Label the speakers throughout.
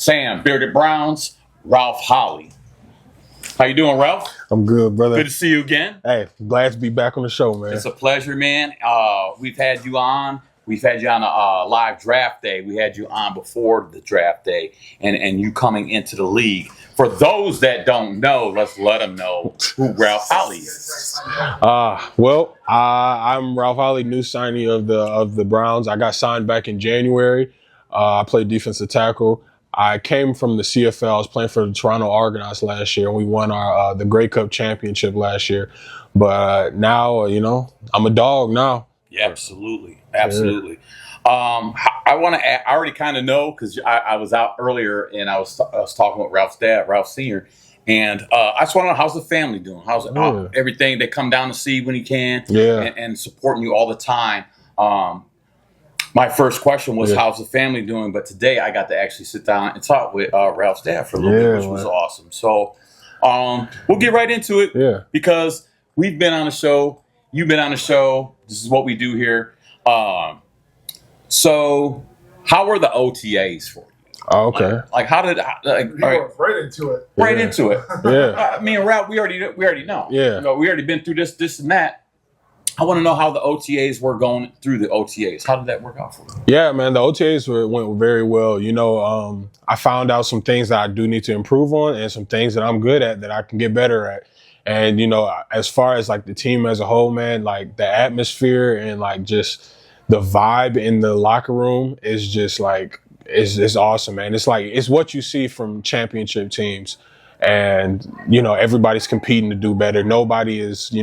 Speaker 1: Sam, Bearded Browns, Ralph Holley. How you doing, Ralph?
Speaker 2: I'm good, brother.
Speaker 1: Good to see you again.
Speaker 2: Hey, glad to be back on the show, man.
Speaker 1: It's a pleasure, man. We've had you on. We've had you on a live draft day. We had you on before the draft day, and you coming into the league. For those that don't know, let's let them know who Ralph Holley is.
Speaker 2: I'm Ralph Holley, new signee of the Browns. I got signed back in January. I played defensive tackle. I came from the CFL. I was playing for the Toronto Argonauts last year, and we won our the Grey Cup championship last year. But now, I'm a dog now.
Speaker 1: Yeah, absolutely. I want to. I already kind of know because I was out earlier and I was talking with Ralph's dad, Ralph Sr., and I just want to know, how's the family doing? How's everything? They come down to see when he can, and supporting you all the time. My first question was, how's the family doing? But today I got to actually sit down and talk with Ralph's dad for a little bit, which was awesome. So we'll get right into it because we've been on the show. You've been on the show. This is what we do here. So how were the OTAs for you?
Speaker 2: Oh, okay.
Speaker 1: Like how did
Speaker 3: right into it?
Speaker 1: Right into it.
Speaker 2: Yeah.
Speaker 1: Me and Ralph, we already know.
Speaker 2: Yeah.
Speaker 1: We already been through this, and that. I want to know how the OTAs were going through the OTAs. How did that work out for you?
Speaker 2: Yeah, man, the OTAs went very well. I found out some things that I do need to improve on and some things that I'm good at that I can get better at. And, as far as like the team as a whole, man, like the atmosphere and like just the vibe in the locker room is just like, it's awesome, man. It's like, it's what you see from championship teams. And, everybody's competing to do better. Nobody is,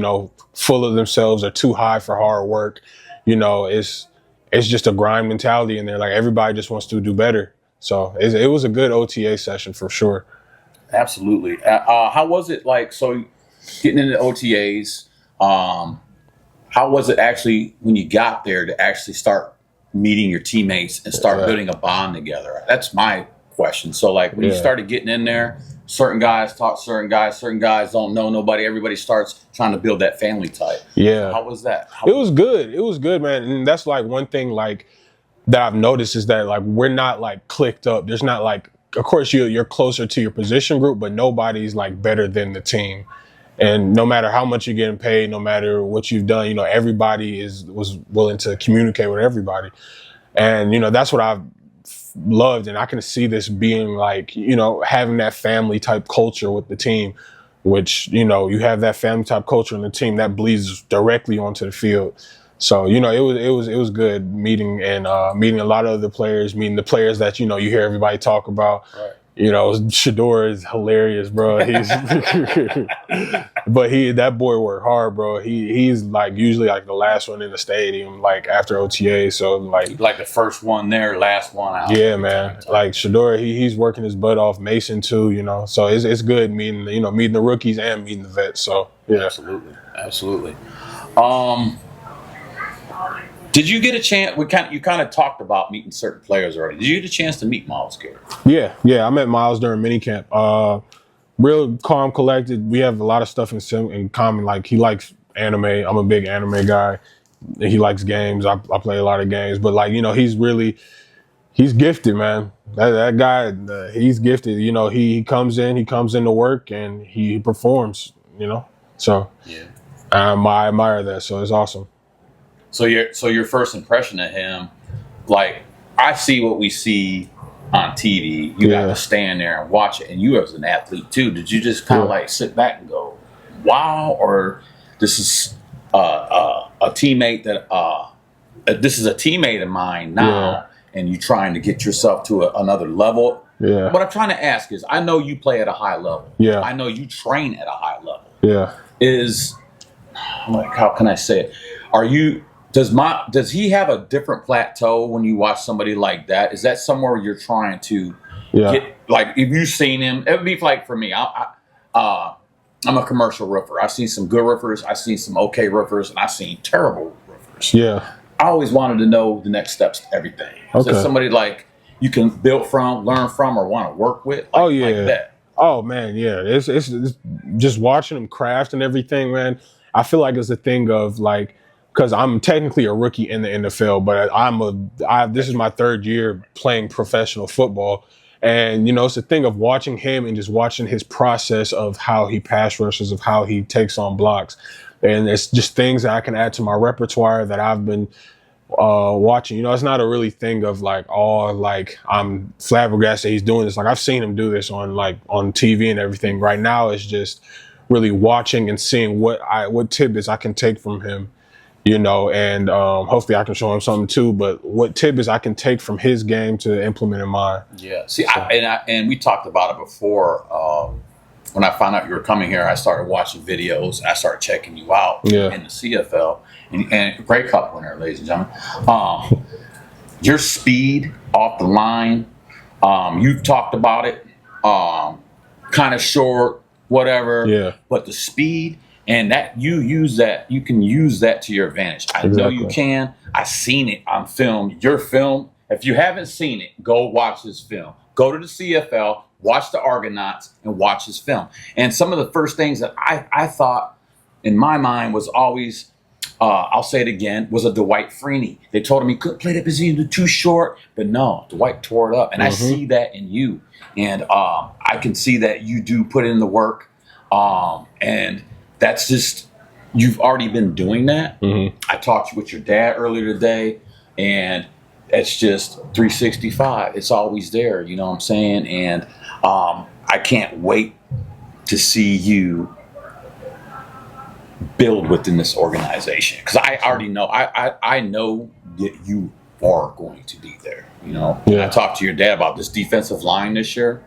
Speaker 2: full of themselves or too high for hard work. It's just a grind mentality in there. Like everybody just wants to do better. So it was a good OTA session for sure.
Speaker 1: Absolutely. How was it like, so getting into OTAs, how was it actually when you got there to actually start meeting your teammates and start building a bond together? That's my question. So like when you started getting in there, certain guys talk to certain guys don't know nobody. Everybody starts trying to build that family type.
Speaker 2: Yeah.
Speaker 1: How was that?
Speaker 2: It was good. It was good, man. And that's like one thing like that I've noticed is that like we're not like clicked up. There's not like, of course you're closer to your position group, but nobody's like better than the team. And no matter how much you're getting paid, no matter what you've done, everybody was willing to communicate with everybody. And, that's what I've loved. And I can see this being like, having that family type culture with the team, which, you have that family type culture in the team that bleeds directly onto the field. So, it was good meeting meeting a lot of other players, meeting the players that, you hear everybody talk about. Right. Shador is hilarious, bro. But that boy worked hard, bro. He's like usually like the last one in the stadium, like after OTA. So like
Speaker 1: the first one there, last one out.
Speaker 2: Yeah, man. Like Shador, he's working his butt off. Mason too, So it's good meeting the rookies and meeting the vets. So yeah,
Speaker 1: absolutely. Did you get a chance? You kind of talked about meeting certain players already. Did you get a chance to meet Myles Garrett?
Speaker 2: Yeah. I met Myles during minicamp. Real calm, collected. We have a lot of stuff in common. Like he likes anime. I'm a big anime guy. He likes games. I play a lot of games. But like he's gifted, man. That guy, he's gifted. He comes in to work and he performs. So I admire that. So it's awesome.
Speaker 1: So your first impression of him, like I see what we see on TV. You got to stand there and watch it, and you as an athlete too. Did you just kind of like sit back and go, "Wow," or this is a teammate that this is a teammate of mine now, and you trying to get yourself to another level?
Speaker 2: Yeah.
Speaker 1: What I'm trying to ask is, I know you play at a high level.
Speaker 2: Yeah.
Speaker 1: I know you train at a high level.
Speaker 2: Yeah.
Speaker 1: How can I say it? Does he have a different plateau when you watch somebody like that? Is that somewhere you're trying to get? Like, if you've seen him, it would be like for me. I'm a commercial roofer. I've seen some good roofers. I've seen some okay roofers, and I've seen terrible roofers.
Speaker 2: Yeah.
Speaker 1: I always wanted to know the next steps to everything. Okay. So somebody like you can build from, learn from, or want to work with. Like that.
Speaker 2: Oh man, yeah. It's just watching him craft and everything, man. I feel like it's a thing of like. Because I'm technically a rookie in the NFL, but this is my third year playing professional football, And, you know, it's a thing of watching him and just watching his process of how he pass rushes, of how he takes on blocks. And it's just things that I can add to my repertoire that I've been watching. You know, it's not a really thing of like, oh, like I'm flabbergasted he's doing this. Like I've seen him do this on TV and everything. Right now it's just really watching and seeing what tidbits I can take from him, you know, and hopefully I can show him something too. But what tidbits I can take from his game to implement in mine.
Speaker 1: Yeah. See, and we talked about it before. When I found out you were coming here, I started watching videos. I started checking you out in the CFL. And Grey Cup winner, ladies and gentlemen. Your speed off the line, you've talked about it, kind of short, whatever. Yeah. But the speed and that you can use that to your advantage. I know you can. I've seen it on film. Your film. If you haven't seen it, go watch this film. Go to the CFL, watch the Argonauts, and watch his film. And some of the first things that I thought in my mind was always, I'll say it again, was a Dwight Freeney. They told him he couldn't play that position, he was too short. But no, Dwight tore it up. And I see that in you. And I can see that you do put in the work. And that's just, you've already been doing that. I talked with your dad earlier today, and it's just 365. It's always there, you know what I'm saying? And I can't wait to see you build within this organization, because I already know, I know that you are going to be there, you know? I talked to your dad about this defensive line this year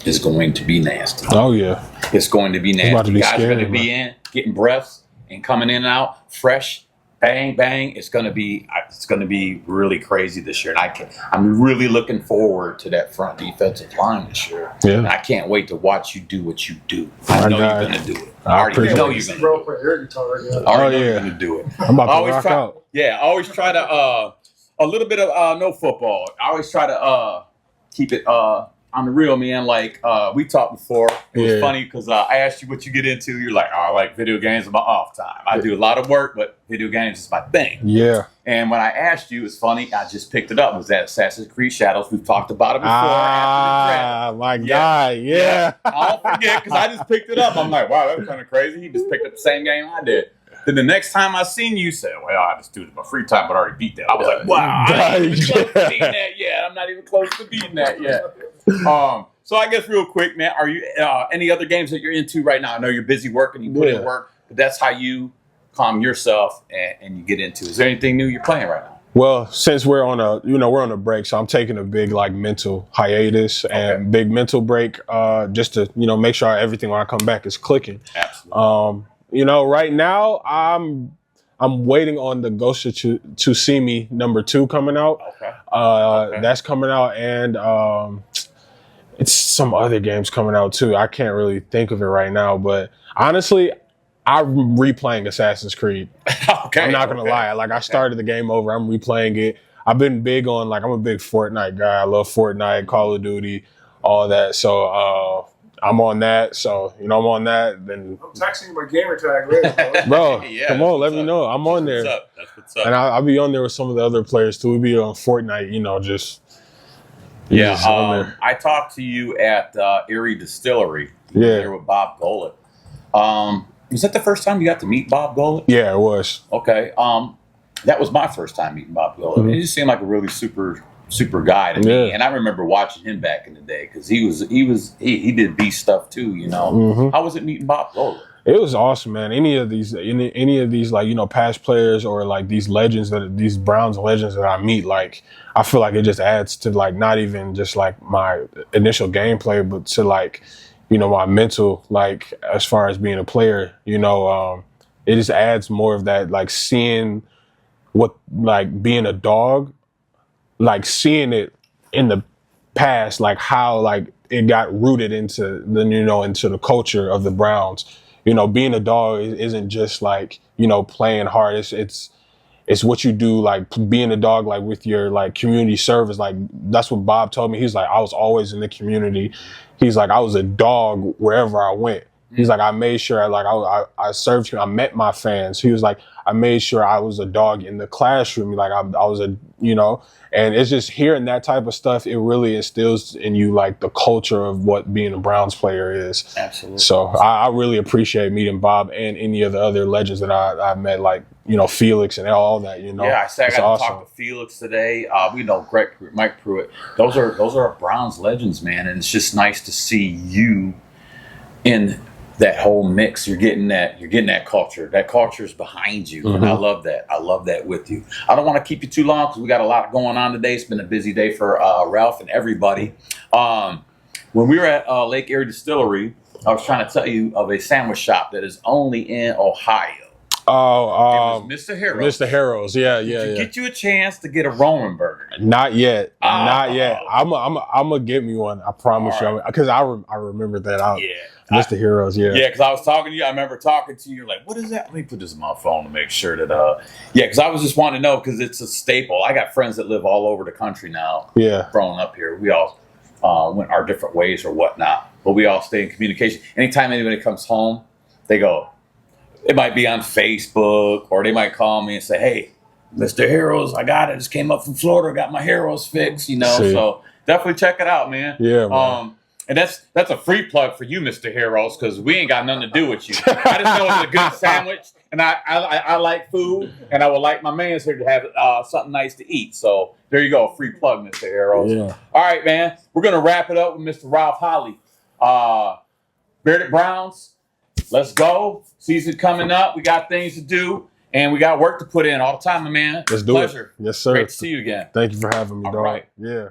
Speaker 1: is going to be nasty.
Speaker 2: Oh, yeah.
Speaker 1: It's going to be nasty. Guys are going to be in, getting breaths and coming in and out fresh. Bang, bang. It's going to be really crazy this year. And I'm really looking forward to that front defensive line this year. Yeah. And I can't wait to watch you do what you do. I know you're going to do it. I already know you're going to do it. I already know you're going to do it.
Speaker 2: I'm about to rock out.
Speaker 1: Yeah, I always try to, a little bit of no football. I always try to keep it on the real, man. Like we talked before. It was funny because I asked you what you get into. You're like, oh, I like video games in my off time. I do a lot of work, but video games is my thing. Yeah. And when I asked you, it's funny, I just picked it up. It was that Assassin's Creed Shadows. We've talked about it before.
Speaker 2: Ah, my God, yeah.
Speaker 1: I don't forget, because I just picked it up. I'm like, wow, that's kind of crazy. He just picked up the same game I did. Then the next time I seen you, said, well, I just do it in my free time, but I already beat that. I was like, wow, I ain't even close to beating that yet. I'm not even close to beating that yet. So I guess real quick, man, are you any other games that you're into right now? I know you're busy working, you put in work, but that's how you calm yourself and you get into. Is there anything new you're playing right now?
Speaker 2: Well, since we're on a break, so I'm taking a big mental hiatus and big mental break, just to make sure everything when I come back is clicking.
Speaker 1: Absolutely.
Speaker 2: Right now I'm waiting on the Ghost to See Me #2 coming out. Okay. That's coming out, and it's some other games coming out too. I can't really think of it right now, but honestly, I'm replaying Assassin's Creed. Okay. I'm not gonna lie. Like I started the game over. I'm replaying it. I've been big on I'm a big Fortnite guy. I love Fortnite, Call of Duty, all that. So I'm on that. So I'm on that. Then
Speaker 3: I'm texting you my gamer tag later,
Speaker 2: bro. Come on, let me know. I'm on there.
Speaker 1: That's what's up.
Speaker 2: And I'll be on there with some of the other players too. We'll be on Fortnite. Just.
Speaker 1: Yeah, I talked to you at Erie Distillery. There with Bob Golick. Was that the first time you got to meet Bob Golick?
Speaker 2: Yeah, it was.
Speaker 1: Okay. That was my first time meeting Bob Golick. Mm-hmm. He just seemed like a really super guy to me, and I remember watching him back in the day because he did beast stuff too. Mm-hmm. How was it meeting Bob Golick?
Speaker 2: It was awesome, man. Any of these past players or these legends these Browns legends that I meet, I feel like it just adds to not even just my initial gameplay, but to my mental, as far as being a player, it just adds more of that, seeing what, being a dog, seeing it in the past, how it got rooted into into the culture of the Browns. Being a dog isn't just playing hard. It's what you do, being a dog, with your community service. That's what Bob told me. He's I was always in the community. He's I was a dog wherever I went. He's like, I made sure I served him. I met my fans. He was like, I made sure I was a dog in the classroom. Like I was a, and it's just hearing that type of stuff. It really instills in you like the culture of what being a Browns player is.
Speaker 1: Absolutely.
Speaker 2: So I really appreciate meeting Bob and any of the other legends that I've met, like, Felix and all that,
Speaker 1: Yeah, I got to talk to Felix today. We know Mike Pruitt. Those are Browns legends, man. And it's just nice to see you in that whole mix. You're getting that culture. That culture is behind you. And I love that. I love that with you. I don't want to keep you too long because we got a lot going on today. It's been a busy day for Ralph and everybody. When we were at Lake Erie Distillery, I was trying to tell you of a sandwich shop that is only in Ohio.
Speaker 2: Oh,
Speaker 1: it was Mr. Harrow's.
Speaker 2: Mr. Harrow's, yeah.
Speaker 1: Get you a chance to get a Roman burger?
Speaker 2: Not yet. Not yet. I'm gonna get me one. I promise you. Because I remember that. Mr. Harrow's, yeah.
Speaker 1: Yeah, because I was talking to you. I remember talking to you. You're like, what is that? Let me put this in my phone to make sure that, because I was just wanting to know because it's a staple. I got friends that live all over the country now.
Speaker 2: Yeah.
Speaker 1: Growing up here. We all went our different ways or whatnot, but we all stay in communication. Anytime anybody comes home, they go, it might be on Facebook, or they might call me and say, hey, Mr. Harrow's, I got it. Just came up from Florida, got my Harrow's fixed, So definitely check it out, man.
Speaker 2: Yeah, man.
Speaker 1: And that's a free plug for you, Mr. Harrow's, because we ain't got nothing to do with you. I just know it's a good sandwich, and I like food, and I would like my man's here to have something nice to eat. So there you go, free plug, Mr. Harrow's.
Speaker 2: Yeah.
Speaker 1: All right, man. We're going to wrap it up with Mr. Ralph Holley. Bearded Browns, let's go. Season coming up. We got things to do, and we got work to put in all the time, my man.
Speaker 2: Let's do
Speaker 1: Pleasure.
Speaker 2: it. Yes, sir.
Speaker 1: Great to see you again.
Speaker 2: Thank you for having me, dog.
Speaker 1: All right.
Speaker 2: Yeah.